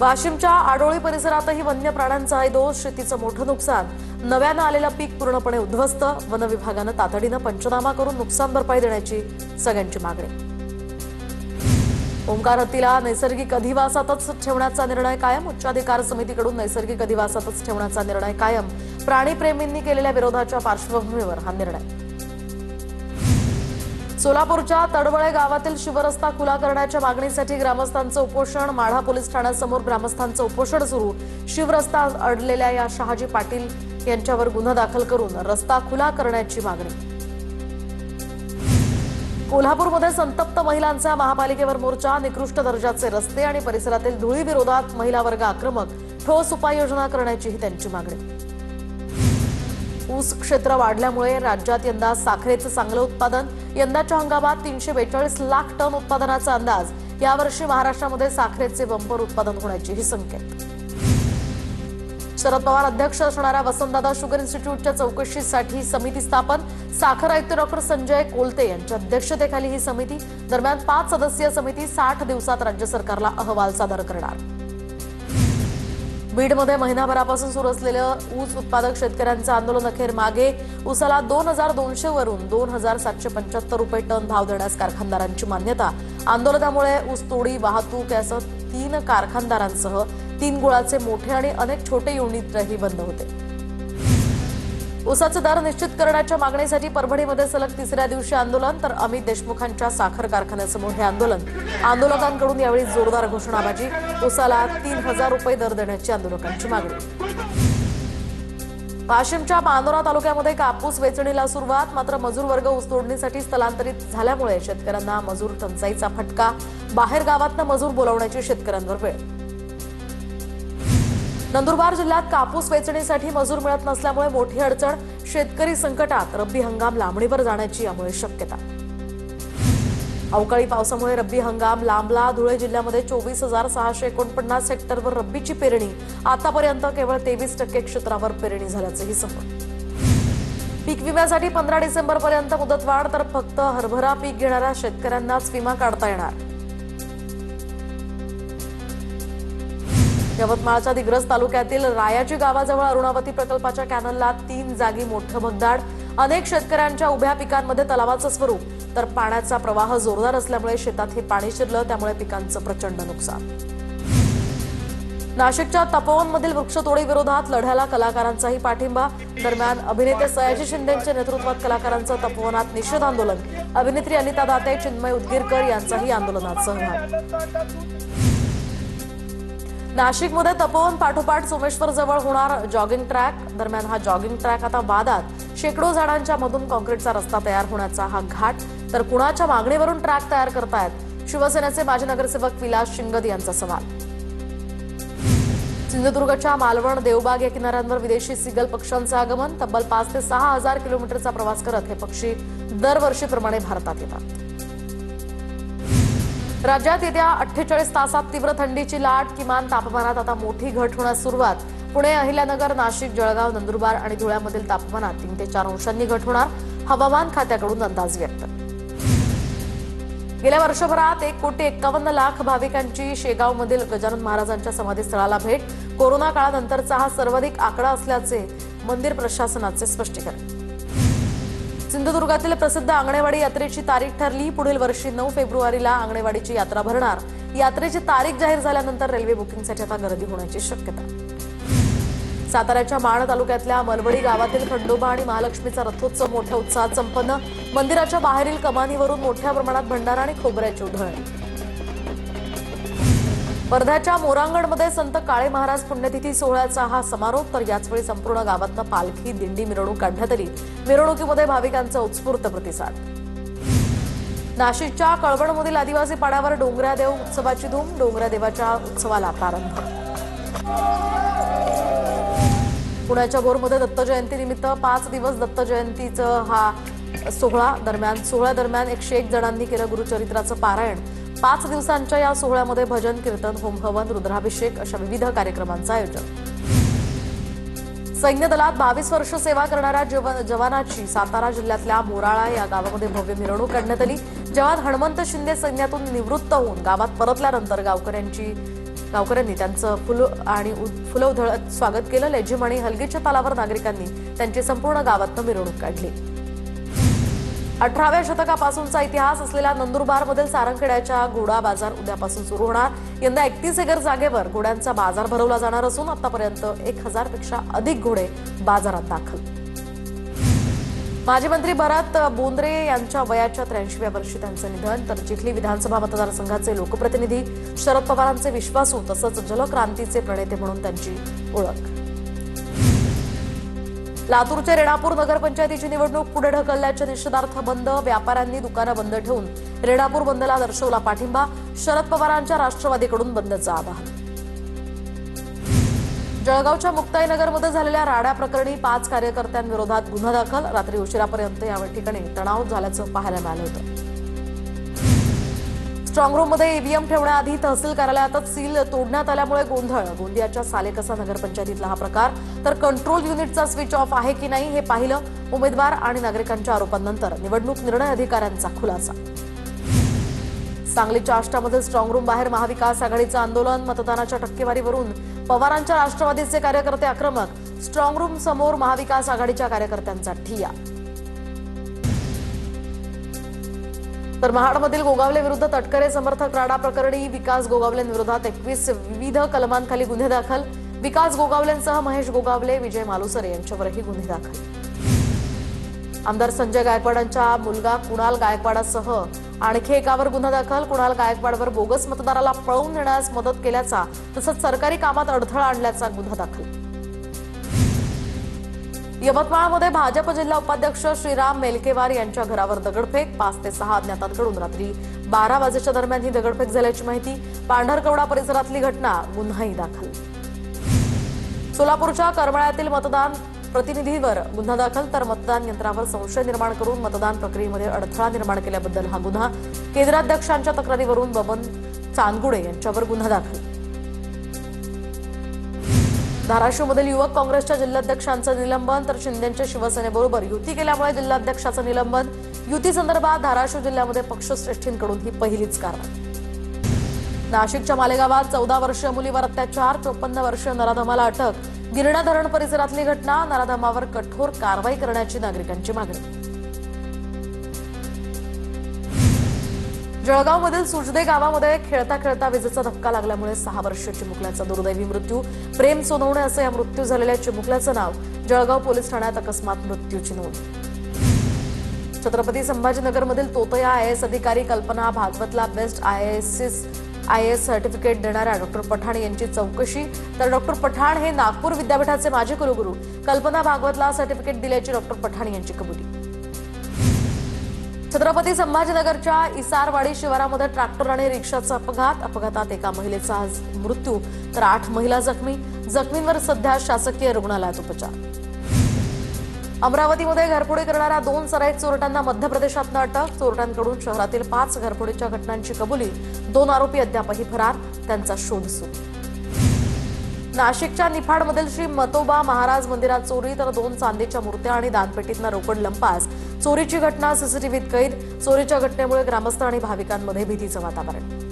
वाशिमच्या आडोळी परिसरातही वन्य प्राण्यांचा आहे दोष, शेतीचं मोठं नुकसान, नव्यानं आलेलं पीक पूर्णपणे उद्ध्वस्त। वन विभागानं तातडीनं पंचनामा करून नुकसान भरपाई देण्याची सगळ्यांची मागणी। ओंकार हत्तीला नैसर्गिक अधिवासातच ठेवण्याचा निर्णय कायम, उच्चाधिकार समितीकडून नैसर्गिक अधिवासातच ठेवण्याचा निर्णय कायम। प्राणीप्रेमींनी केलेल्या विरोधाच्या पार्श्वभूमीवर हा निर्णय। सोलापूरच्या तडवळे गावातील शिवरस्ता खुला करण्याच्या मागणीसाठी ग्रामस्थांचं उपोषण, माढा पोलीस ठाण्यासमोर ग्रामस्थांचं उपोषण सुरू। शिवरस्ता अडलेल्या या शहाजी पाटील यांच्यावर गुन्हा दाखल करून रस्ता खुला करण्याची मागणी। कोल्हापूरमध्ये संतप्त महिलांचा महापालिकेवर मोर्चा, निकृष्ट दर्जाचे रस्ते आणि परिसरातील धुळी विरोधात महिला वर्ग आक्रमक, ठोस उपाययोजना करण्याचीही त्यांची मागणी। ऊस क्षेत्र वाढल्यामुळे राज्यात यंदा साखरेचं चांगलं उत्पादन, यंदाच्या हंगामात 342 लाख टन उत्पादनाचा अंदाज। यावर्षी महाराष्ट्रामध्ये साखरेचे बंपर उत्पादन होण्याचेही संकेत। शरद पवार अध्यक्ष असणाऱ्या वसंतदादा शुगर इन्स्टिट्यूटच्या चौकशीसाठी समिती स्थापन, साखर आयुक्त डॉक्टर संजय कोलते यांच्या अध्यक्षतेखाली ही समिती। दरम्यान 5 सदस्यीय समिती 60 दिवसात राज्य सरकारला अहवाल सादर करणार। बीडमध्ये महिनाभरापासून सुरू असलेलं ऊस उत्पादक शेतकऱ्यांचं आंदोलन अखेर मागे। ऊसाला 2200 वरून 2775 रुपये टन भाव देण्यास कारखानदारांची मान्यता। आंदोलनामुळे ऊसतोडी, वाहतूक यासह 3 कारखानदारांसह 3 गुळाचे मोठे आणि अनेक छोटे युनिटही बंद होते। ऊसाचे दर निश्चित करण्याच्या मागणीसाठी परभणीमध्ये सलग 3ऱ्या दिवशी आंदोलन, तर अमित देशमुखांच्या साखर कारखान्यासमोर हे आंदोलन। आंदोलकांकडून यावेळी जोरदार घोषणाबाजी, ऊसाला 3000 रुपये दर देण्याची आंदोलकांची मागणी। वाशिमच्या मानोरा तालुक्यामध्ये कापूस वेचणीला सुरुवात, मात्र मजूर वर्ग ऊस तोडणीसाठी स्थलांतरित झाल्यामुळे शेतकऱ्यांना मजूर टंचाईचा फटका। बाहेर गावातनं मजूर बोलावण्याची शेतकऱ्यांवर वेळ। नंदुरबार जिल्ह्यात कापूस वेचणीसाठी मजूर मिळत नसल्यामुळे मोठी अडचण, शेतकरी संकटात। रब्बी हंगाम लांबणीवर जाण्याची यामुळे शक्यता। अवकाळी पावसामुळे रब्बी हंगाम लांबला, धुळे जिल्ह्यामध्ये 24,649 हेक्टरवर रब्बीची पेरणी। आतापर्यंत केवळ 23% क्षेत्रावर पेरणी झाल्याचंही समोर। पीक विम्यासाठी 15 डिसेंबरपर्यंत मुदतवाढ, तर फक्त हरभरा पीक घेणाऱ्या शेतकऱ्यांनाच विमा काढता येणार। यवतमाळच्या दिग्रस तालुक्यातील रायाची गावाजवळ अरुणावती प्रकल्पाच्या कॅनलला 3 जागी मोठं भगदाड। अनेक शेतकऱ्यांच्या उभ्या पिकांमध्ये तलावाचं स्वरूप, तर पाण्याचा प्रवाह जोरदार असल्यामुळे शेतात हे पाणी शिरलं, त्यामुळे पिकांचं प्रचंड नुकसान। नाशिकच्या तपोवनमधील वृक्षतोडी विरोधात लढ्याला कलाकारांचाही पाठिंबा। दरम्यान अभिनेते सयाजी शिंदेंच्या नेतृत्वात कलाकारांचं तपोवनात निषेध आंदोलन। अभिनेत्री अनिता दाते, चिन्मय उदगीरकर यांचाही आंदोलनात सहभाग। नाशिकमध्ये तपोवन पाठोपाठ सोमेश्वर जवळ होणार जॉगिंग ट्रॅक। दरम्यान हा जॉगिंग ट्रॅक आता वादात, शेकडो झाडांच्या मधून काँक्रीटचा रस्ता तयार होण्याचा हा घाट, तर कुणाच्या मागणीवरून ट्रॅक तयार करतायत, शिवसेनेचे माजी नगरसेवक विलास शिंगद यांचा सवाल। सिंधुदुर्गच्या मालवण, देवबाग या किनाऱ्यांवर विदेशी सिगल पक्ष्यांचं आगमन। तब्बल 5 ते 6 हजार किलोमीटरचा प्रवास करत हे पक्षी दरवर्षीप्रमाणे भारतात येतात। राज्यात येत्या 48 तासात तीव्र थंडीची लाट, किमान तापमानात आता मोठी घट होण्यास सुरुवात। पुणे, अहिल्यानगर, नाशिक, जळगाव, नंदुरबार आणि धुळ्यामधील तापमानात 3 ते 4 अंशांनी घट होणार, हवामान खात्याकडून अंदाज व्यक्त। गेल्या वर्षभरात 1,51,00,000 भाविकांची शेगावमधील गजानन महाराजांच्या समाधीस्थळाला भेट। कोरोना काळानंतरचा हा सर्वाधिक आकडा असल्याचे मंदिर प्रशासनाचे स्पष्टीकरण। सिंधुदुर्गातील प्रसिद्ध आंगणेवाडी यात्रेची तारीख ठरली, पुढील वर्षी 9 फेब्रुवारीला आंगणेवाडीची यात्रा भरणार। यात्रेची तारीख जाहीर झाल्यानंतर रेल्वे बुकिंगसाठी आता गर्दी होण्याची शक्यता। साताऱ्याच्या माण तालुक्यातल्या मलवडी गावातील खंडोबा आणि महालक्ष्मीचा रथोत्सव मोठ्या उत्साहात संपन्न। मंदिराच्या बाहेरील कमानीवरून मोठ्या प्रमाणात भंडारा आणि खोबऱ्याची उधळण। वर्ध्याच्या मोरांगणमध्ये संत काळे महाराज पुण्यतिथी सोहळ्याचा हा समारोप, तर याचवेळी संपूर्ण गावातनं पालखी दिंडी मिरवणूक काढण्यात आली। मिरवणुकीमध्ये भाविकांचा उत्स्फूर्त प्रतिसाद। नाशिकच्या कळवणमधील आदिवासी पाड्यावर डोंगऱ्यादेव उत्सवाची धूम, डोंगऱ्यादेवाच्या उत्सवाला प्रारंभ। पुण्याच्या भोरमध्ये दत्त जयंतीनिमित्त 5 दिवस दत्त जयंतीचं हा सोहळा। सोहळ्यादरम्यान 101 जणांनी केलं गुरुचरित्राचं पारायण। 5 दिवसांच्या या सोहळ्यामध्ये भजन, कीर्तन, होमहवन, रुद्राभिषेक अशा विविध कार्यक्रमांचं आयोजन। सैन्य दलात 22 वर्ष सेवा करणाऱ्या जवानाची सातारा जिल्ह्यातल्या मोराळा या गावामध्ये भव्य मिरवणूक काढण्यात आली। जवान हनुमंत शिंदे सैन्यातून निवृत्त होऊन गावात परतल्यानंतर गावकऱ्यांची गावकऱ्यांनी त्यांचं फुलं उधळत स्वागत केलं. लेझिम आणि हलगीच्या तालावर नागरिकांनी त्यांची संपूर्ण गावातनं मिरवणूक काढली. 18व्या शतकापासूनचा इतिहास असलेल्या नंदुरबारमधील सारंगखेड्याच्या घोडा बाजार उद्यापासून सुरू होणार. यंदा 31 एकर जागेवर घोड्यांचा बाजार भरवला जाणार असून आतापर्यंत 1000 पेक्षा अधिक घोडे बाजारात दाखल. माजी मंत्री भरत बोंद्रे यांच्या वयाच्या 83व्या वर्षी त्यांचं निधन. तर चिखली विधानसभा मतदारसंघाचे लोकप्रतिनिधी, शरद पवारांचे विश्वासू तसंच जलक्रांतीचे प्रणेते म्हणून त्यांची ओळख. लातूरच्या रेणापूर नगरपंचायतीची निवडणूक पुढे ढकलल्याच्या निषेधार्थ बंद. व्यापाऱ्यांनी दुकानं बंद ठेवून रेणापूर बंदला दर्शवला पाठिंबा. शरद पवारांच्या राष्ट्रवादीकडून बंदचं आवाहन. जळगावच्या मुक्ताईनगरमध्ये झालेल्या राडा प्रकरणी 5 कार्यकर्त्यांविरोधात गुन्हा दाखल. रात्री उशिरापर्यंत या ठिकाणी तणाव झाल्याचं पाहायला मिळालं होतं. स्ट्रॉंगरूममध्ये ईव्हीएम ठेवण्याआधी तहसील कार्यालयातच सील तोडण्यात आल्यामुळे गोंधळ. गोंदियाच्या सालेकसा नगरपंचायतीतला हा प्रकार. तर कंट्रोल युनिटचा स्विच ऑफ आहे की नाही हे पाहिलं. उमेदवार आणि नागरिकांच्या आरोपांनंतर निवडणूक निर्णय अधिकाऱ्यांचा खुलासा. सांगलीच्या आष्टामधील स्ट्रॉंगरूम बाहेर महाविकास आघाडीचं आंदोलन. मतदानाच्या टक्केवारीवरून पवारांच्या राष्ट्रवादीचे कार्यकर्ते आक्रमक. स्ट्रॉंगरूम समोर महाविकास आघाडीच्या कार्यकर्त्यांचा ठिय्या. तर महाडमधील गोगावले विरुद्ध तटकरे समर्थक राडा प्रकरणी विकास गोगावलेंविरोधात 21 विविध कलमांखाली गुन्हे दाखल. विकास गोगावलेंसह महेश गोगावले, विजय मालुसरे यांच्यावरही गुन्हे दाखल. आमदार संजय गायकवाडांच्या मुलगा कुणाल गायकवाडासह आणखी एकावर गुन्हा दाखल. कुणाल गायकवाडवर बोगस मतदाराला पळवून नेण्यास मदत केल्याचा तसंच सरकारी कामात अडथळा आणल्याचा गुन्हा दाखल. यवतमाळमध्ये भाजप जिल्हा उपाध्यक्ष श्रीराम मेलकेवार यांच्या घरावर दगडफेक. 5 ते 6 अज्ञातांकडून रात्री 12 वाजेच्या दरम्यान ही दगडफेक झाल्याची माहिती. पांढरकवडा परिसरातली घटना. गुन्हाही दाखल. सोलापूरच्या करमाळ्यातील मतदान प्रतिनिधीवर गुन्हा दाखल. तर मतदान यंत्रावर संशय निर्माण करून मतदान प्रक्रियेमध्ये अडथळा निर्माण केल्याबद्दल हा गुन्हा. केंद्राध्यक्षांच्या तक्रारीवरून बबन चांदगुडे यांच्यावर गुन्हा दाखल. धाराशिवमधील युवक काँग्रेसच्या जिल्हाध्यक्षांचं निलंबन. तर शिंदेच्या शिवसेनेबरोबर युती केल्यामुळे जिल्हाध्यक्षाचं निलंबन. युतीसंदर्भात धाराशिव जिल्ह्यामध्ये पक्षश्रेष्ठींकडून ही पहिलीच कारवाई. नाशिकच्या मालेगावात 14 वर्षीय मुलीवर अत्याचार. 54 वर्षीय नराधमाला अटक. गिरणा धरण परिसरातली घटना. नराधमावर कठोर कारवाई करण्याची नागरिकांची मागणी. जळगावमधील सुजदे गावामध्ये खेळता खेळता विजेचा धक्का लागल्यामुळे 6 वर्षीय चिमुकल्याचा दुर्दैवी मृत्यू. प्रेम सोनवणे असं या मृत्यू झालेल्या चिमुकल्याचं नाव. जळगाव पोलीस ठाण्यात अकस्मात मृत्यूची नोंद. छत्रपती संभाजीनगरमधील तोतया आयएएस अधिकारी कल्पना भागवतला बेस्ट आयएएस सर्टिफिकेट देणाऱ्या डॉक्टर पठाण यांची चौकशी. तर डॉक्टर पठाण हे नागपूर विद्यापीठाचे माजी कुलगुरू. कल्पना भागवतला सर्टिफिकेट दिल्याची डॉक्टर पठाण यांची कबुली. छत्रपती संभाजीनगरच्या इसारवाडी शिवारामध्ये ट्रॅक्टर आणि रिक्षाचा अपघात. अपघातात एका महिलेचा आज मृत्यू तर 8 महिला जखमी. जखमींवर सध्या शासकीय रुग्णालयात उपचार. अमरावतीमध्ये घरफोडी करणाऱ्या 2 सराईत चोरट्यांना मध्य प्रदेशातनं अटक. चोरट्यांकडून शहरातील 5 घरफोडीच्या घटनांची कबुली. 2 आरोपी अद्यापही फरार. त्यांचा शोध सुरू. नाशिकच्या निफाडमधील श्री मतोबा महाराज मंदिरात चोरी. तर 2 चांदीच्या मूर्त्या आणि दानपेटीतनं रोकड लंपास. चोरीची घटना सीसीटीव्हीत कैद. चोरीच्या घटनेमुळे ग्रामस्थ आणि भाविकांमध्ये भीतीचं वातावरण.